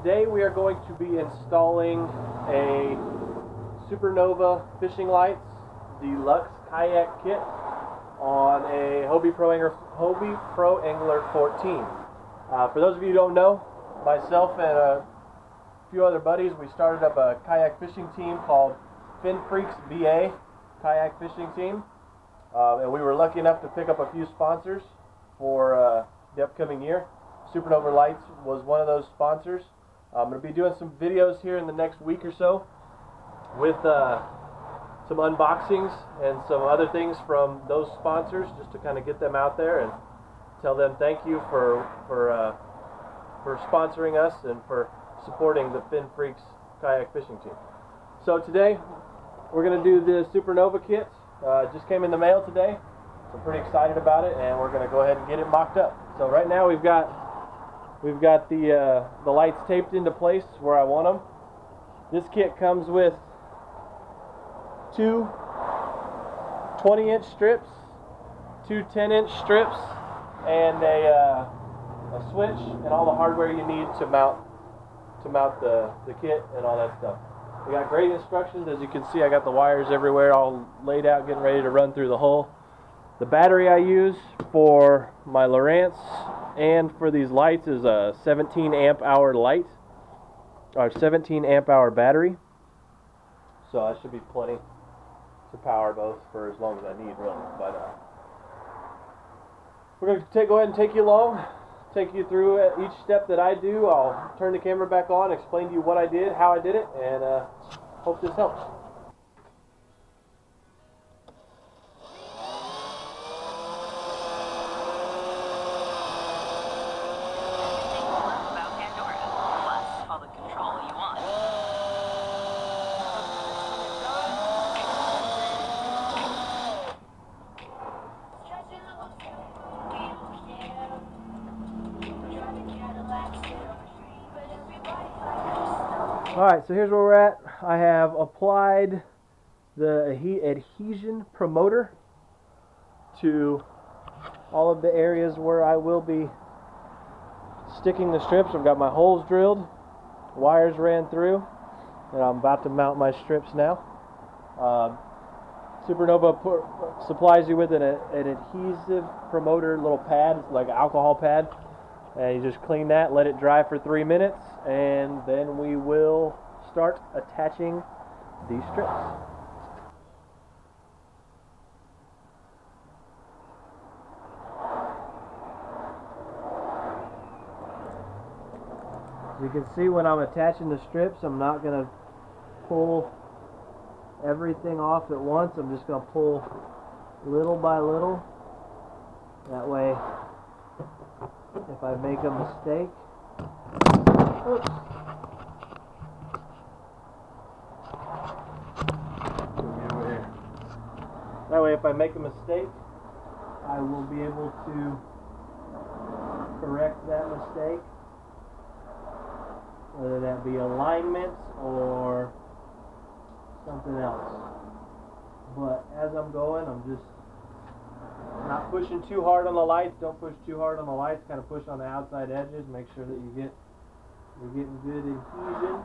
Today we are going to be installing a Supernova fishing lights deluxe kayak kit on a Hobie Pro Angler 14. For those of you who don't know, myself and a few other buddies, we started up a kayak fishing team called Fin Freaks BA kayak fishing team, and we were lucky enough to pick up a few sponsors for the upcoming year. Supernova Lights was one of those sponsors. I'm going to be doing some videos here in the next week or so with some unboxings and some other things from those sponsors, just to kind of get them out there and tell them thank you for sponsoring us and for supporting the Fin Freaks kayak fishing team. So today we're going to do the Supernova kit. It just came in the mail today, so I'm pretty excited about it, and we're going to go ahead and get it mocked up. So right now we've got the lights taped into place where I want them. This kit comes with two 20-inch strips, two 10-inch strips, and a switch and all the hardware you need to mount the kit and all that stuff. We got great instructions. As you can see, I got the wires everywhere all laid out, getting ready to run through the hole. The battery I use for my Lowrance and for these lights is a 17 amp hour light, or 17 amp hour battery. So that should be plenty to power both for as long as I need, really. But we're going to go ahead and take you through each step that I do. I'll turn the camera back on, explain to you what I did, how I did it, and hope this helps. Alright, so here's where we're at. I have applied the adhesion promoter to all of the areas where I will be sticking the strips. I've got my holes drilled, wires ran through, and I'm about to mount my strips now. Supernova supplies you with an adhesive promoter little pad, like an alcohol pad. And you just clean that, let it dry for 3 minutes, and then we will start attaching these strips. As you can see, when I'm attaching the strips, I'm not going to pull everything off at once. I'm just going to pull little by little. That way, if I make a mistake, oops. That way, if I make a mistake, I will be able to correct that mistake, whether that be alignment or something else. But as I'm going, I'm just not pushing too hard on the lights. Don't push too hard on the lights. Kind of push on the outside edges. Make sure that you're getting good adhesion.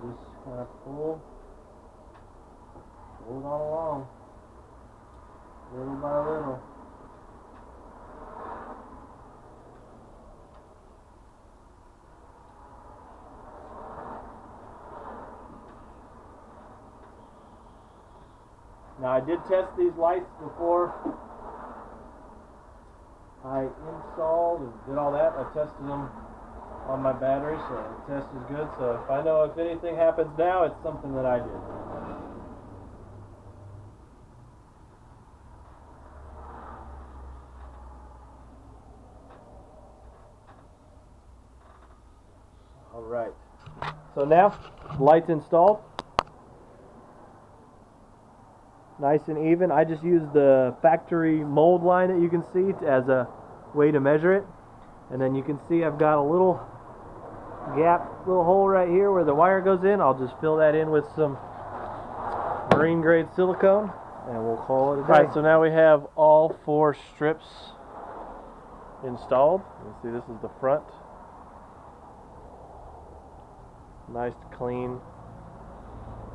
And just kind of pull it all along, little by little. Now, I did test these lights before I installed and did all that. I tested them on my battery, so the test is good. So if I know if anything happens now, it's something that I did. All right. So now, lights installed. Nice and even. I just used the factory mold line that you can see as a way to measure it. And then you can see I've got a little little hole right here where the wire goes in. I'll just fill that in with some marine grade silicone and we'll call it a day. Alright, so now we have all 4 strips installed. You can see this is the front Nice clean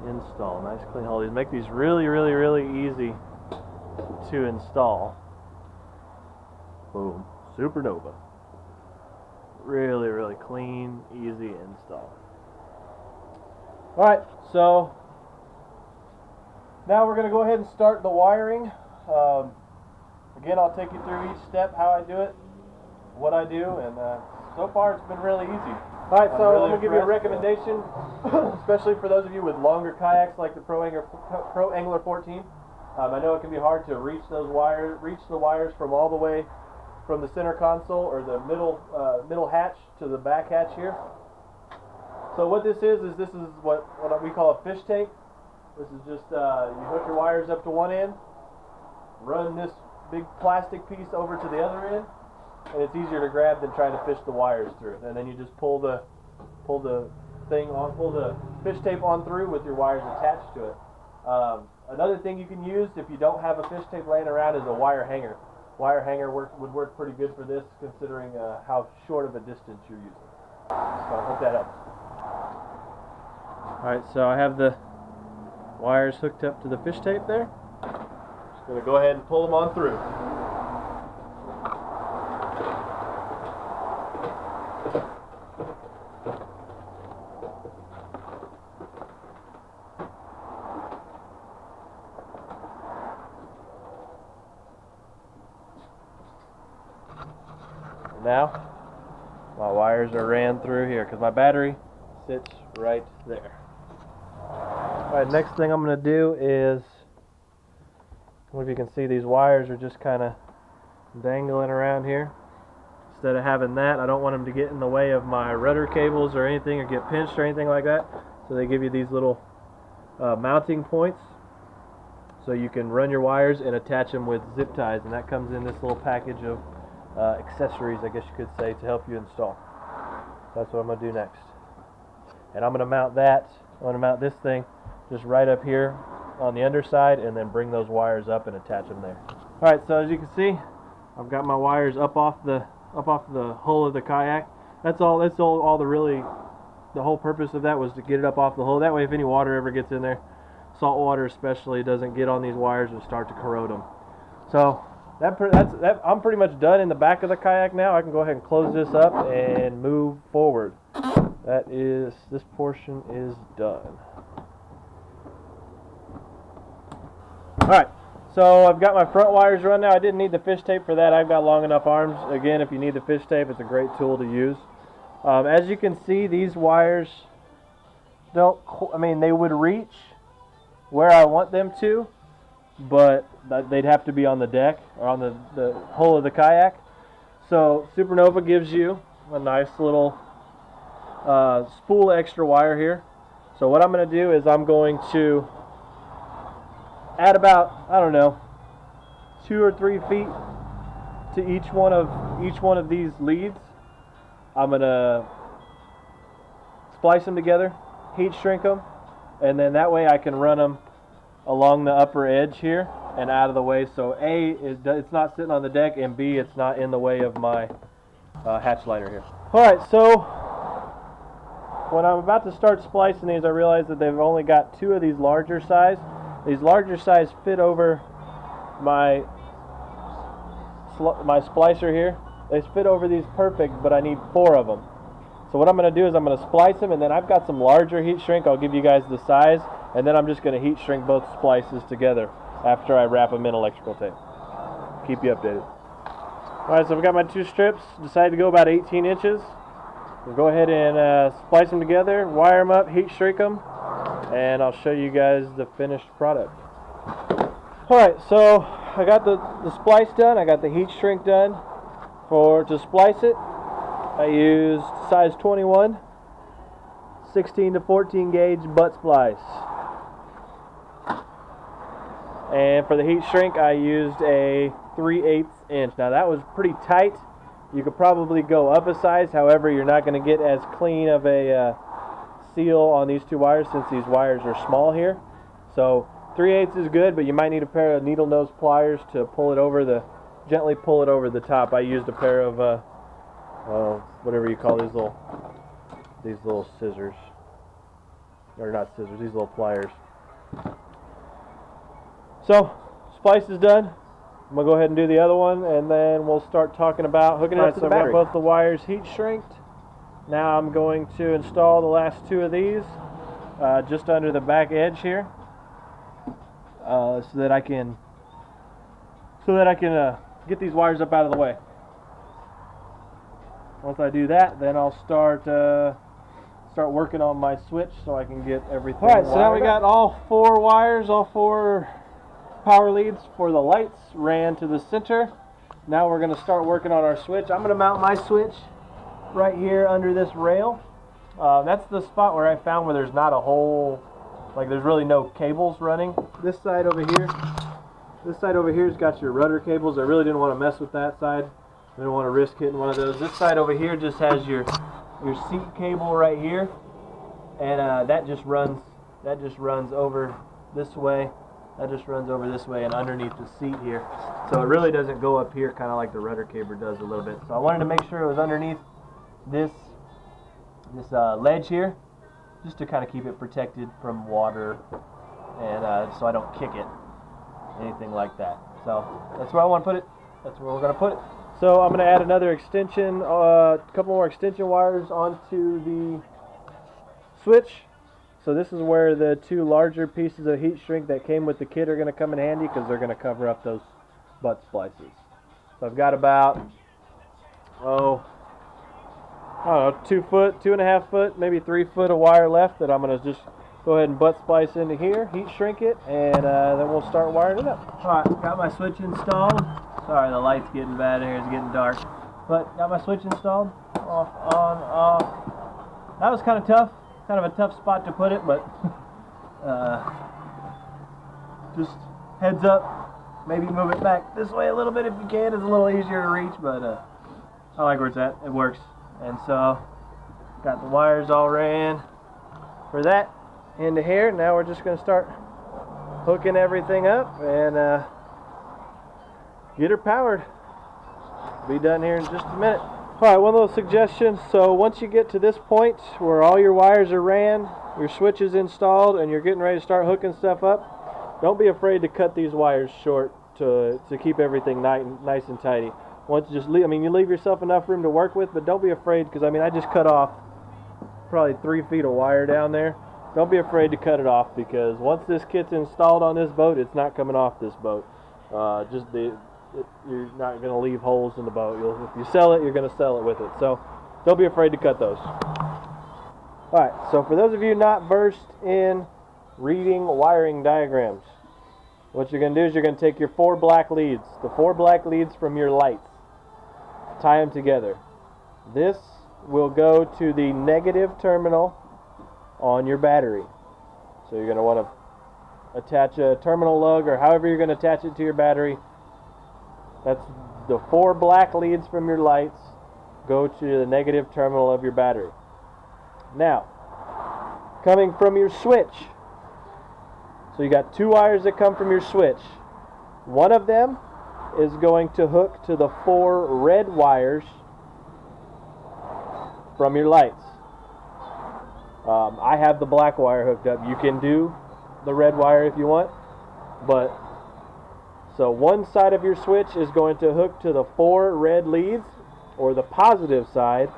install. Nice clean hole. These make these really, really, really easy to install. Boom. Supernova. Really, really clean, easy install. Alright, so now we're going to go ahead and start the wiring. Again, I'll take you through each step, how I do it, what I do, and so far it's been really easy. Alright, so I'm going to give you a recommendation, especially for those of you with longer kayaks like the Pro Angler 14. I know it can be hard to reach the wires from all the way from the center console or the middle hatch to the back hatch here. So what this is what we call a fish tape. This is just you hook your wires up to one end, run this big plastic piece over to the other end, and it's easier to grab than trying to fish the wires through. And then you just pull the fish tape on through with your wires attached to it. Another thing you can use if you don't have a fish tape laying around is a wire hanger. Wire hanger would work pretty good for this, considering how short of a distance you're using. So I hope that helps. Alright, so I have the wires hooked up to the fish tape there. Just going to go ahead and pull them on through. Now, my wires are ran through here because my battery sits right there. Alright, next thing I'm going to do is, I don't know if you can see, these wires are just kind of dangling around here. Instead of having that, I don't want them to get in the way of my rudder cables or anything, or get pinched or anything like that. So they give you these little mounting points, so you can run your wires and attach them with zip ties, and that comes in this little package of accessories, I guess you could say, to help you install. That's what I'm going to do next. And I'm going to mount that, I'm going to mount this thing just right up here on the underside, and then bring those wires up and attach them there. Alright, so as you can see, I've got my wires up off the hull of the kayak. That's all the whole purpose of that was to get it up off the hull. That way if any water ever gets in there, salt water especially, doesn't get on these wires and start to corrode them. So I'm pretty much done in the back of the kayak now. I can go ahead and close this up and move forward. This portion is done. Alright, so I've got my front wires run now. I didn't need the fish tape for that. I've got long enough arms. Again, if you need the fish tape, it's a great tool to use. As you can see, these wires they would reach where I want them to, but they'd have to be on the deck or on the hull of the kayak. So Supernova gives you a nice little spool of extra wire here. So what I'm going to do is I'm going to add about, I don't know, 2 or 3 feet to each one of these leads. I'm going to splice them together, heat shrink them, and then that way I can run them along the upper edge here and out of the way, so A, it's not sitting on the deck, and B, it's not in the way of my hatch liner here. Alright, so when I'm about to start splicing these, I realize that they've only got 2 of these larger size. These larger size fit over my splicer here. They fit over these perfect, but I need 4 of them. So what I'm going to do is I'm going to splice them, and then I've got some larger heat shrink. I'll give you guys the size, and then I'm just going to heat shrink both splices together after I wrap them in electrical tape. Keep you updated. Alright, so I've got my 2 strips. Decided to go about 18 inches. We'll go ahead and splice them together, wire them up, heat shrink them, and I'll show you guys the finished product. Alright, so I got the splice done. I got the heat shrink done. To splice it, I used size 21, 16 to 14 gauge butt splice. And for the heat shrink, I used a 3/8 inch. Now that was pretty tight. You could probably go up a size, however you're not going to get as clean of a seal on these 2 wires since these wires are small here. So 3/8 is good, but you might need a pair of needle nose pliers to gently pull it over the top. I used a pair of whatever you call these little scissors. or not scissors, these little pliers. So, splice is done. I'm going to go ahead and do the other one, and then we'll start talking about hooking it up to the battery. Both the wires heat shrinked. Now I'm going to install the last two of these just under the back edge here, so that I can get these wires up out of the way. Once I do that, then I'll start working on my switch so I can get everything. All right, so now we got all four wires, all four power leads for the lights ran to the center. Now we're going to start working on our switch. I'm going to mount my switch right here under this rail. That's the spot where I found where there's not a whole, like there's really no cables running. This side over here's got your rudder cables. I really didn't want to mess with that side. I didn't want to risk hitting one of those. This side over here just has your seat cable right here, and that just runs over this way. That just runs over this way and underneath the seat here. So it really doesn't go up here, kind of like the rudder cable does a little bit. So I wanted to make sure it was underneath this ledge here, just to kind of keep it protected from water, and so I don't kick it, anything like that. So that's where I want to put it. That's where we're going to put it. So I'm going to add another extension, a couple more extension wires onto the switch. So this is where the two larger pieces of heat shrink that came with the kit are going to come in handy, because they're going to cover up those butt splices. So I've got about, I don't know, 2 foot, 2.5 foot, maybe 3 foot of wire left that I'm going to just go ahead and butt splice into here, heat shrink it, and then we'll start wiring it up. Alright, got my switch installed. Sorry, the light's getting bad in here, it's getting dark. But got my switch installed, off, on, off. That was kind of tough. Kind of a tough spot to put it, but just heads up, maybe move it back this way a little bit if you can. It's a little easier to reach, but I like where it's at. It works. And so got the wires all ran for that into here. Now we're just going to start hooking everything up and get her powered. Be done here in just a minute. Alright, one little suggestion. So once you get to this point where all your wires are ran, your switch is installed, and you're getting ready to start hooking stuff up, don't be afraid to cut these wires short to keep everything nice and tidy. Once you just leave, you leave yourself enough room to work with, but don't be afraid, because I just cut off probably 3 feet of wire down there. Don't be afraid to cut it off, because once this kit's installed on this boat, it's not coming off this boat. You're not going to leave holes in the boat. If you sell it, you're going to sell it with it. So don't be afraid to cut those. Alright, so for those of you not versed in reading wiring diagrams, what you're going to do is you're going to take your 4 black leads, the 4 black leads from your lights, tie them together. This will go to the negative terminal on your battery. So you're going to want to attach a terminal lug, or however you're going to attach it to your battery. That's the 4 black leads from your lights go to the negative terminal of your battery. Now, coming from your switch, so you got 2 wires that come from your switch. One of them is going to hook to the 4 red wires from your lights. I have the black wire hooked up. You can do the red wire if you want, but so one side of your switch is going to hook to the 4 red leads, or the positive side.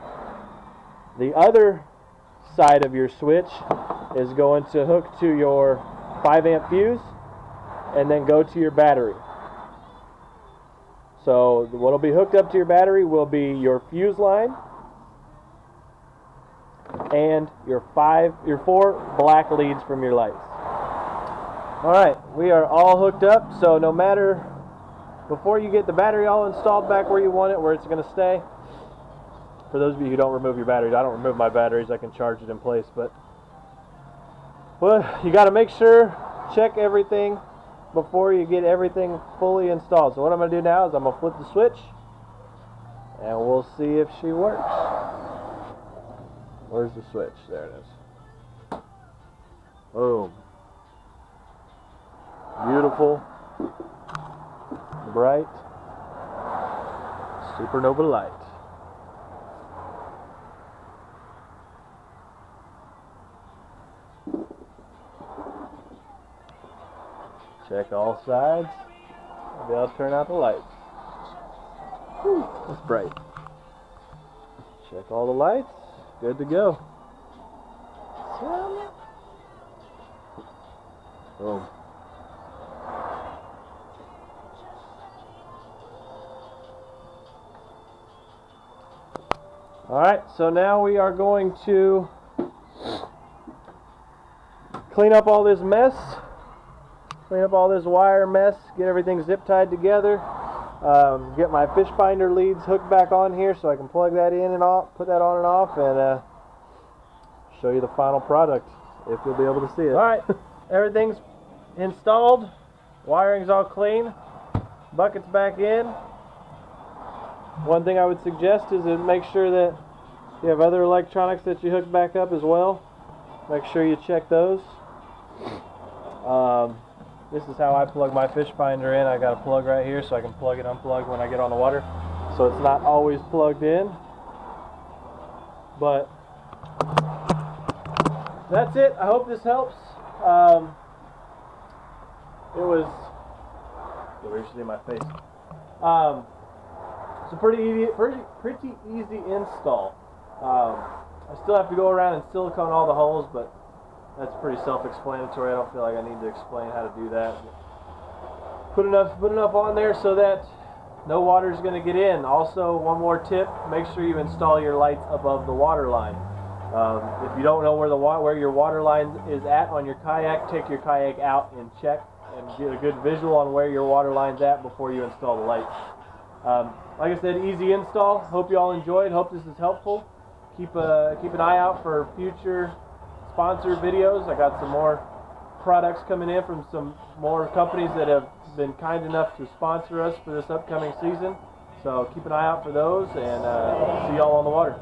The other side of your switch is going to hook to your 5 amp fuse and then go to your battery. So what will be hooked up to your battery will be your fuse line and your 4 black leads from your lights. Alright, we are all hooked up, so no matter, before you get the battery all installed back where you want it, where it's going to stay, for those of you who don't remove your batteries, I don't remove my batteries, I can charge it in place, but you got to make sure, check everything before you get everything fully installed. So what I'm going to do now is I'm going to flip the switch, and we'll see if she works. Where's the switch? There it is. Boom. Beautiful, bright, supernova light. Check all sides. Maybe I'll turn out the lights. Whew, it's bright. Check all the lights. Good to go. Boom. Alright, so now we are going to clean up all this mess. Clean up all this wire mess. Get everything zip tied together. Get my fish finder leads hooked back on here so I can plug that in and off, put that on and off, and show you the final product if you'll be able to see it. Alright, everything's installed. Wiring's all clean. Bucket's back in. One thing I would suggest is to make sure that you have other electronics that you hook back up as well. Make sure you check those. This is how I plug my fish finder in. I got a plug right here so I can plug it unplug when I get on the water. So it's not always plugged in. But that's it. I hope this helps. It was... You'll see my face. It's a pretty easy install. I still have to go around and silicone all the holes, but that's pretty self-explanatory. I don't feel like I need to explain how to do that. Put enough on there so that no water is going to get in. Also, one more tip: make sure you install your lights above the water line. If you don't know where your water line is at on your kayak, take your kayak out and check and get a good visual on where your water line's at before you install the lights. Like I said, easy install. Hope you all enjoyed. Hope this is helpful. Keep an eye out for future sponsored videos. I got some more products coming in from some more companies that have been kind enough to sponsor us for this upcoming season. So keep an eye out for those, and see y'all on the water.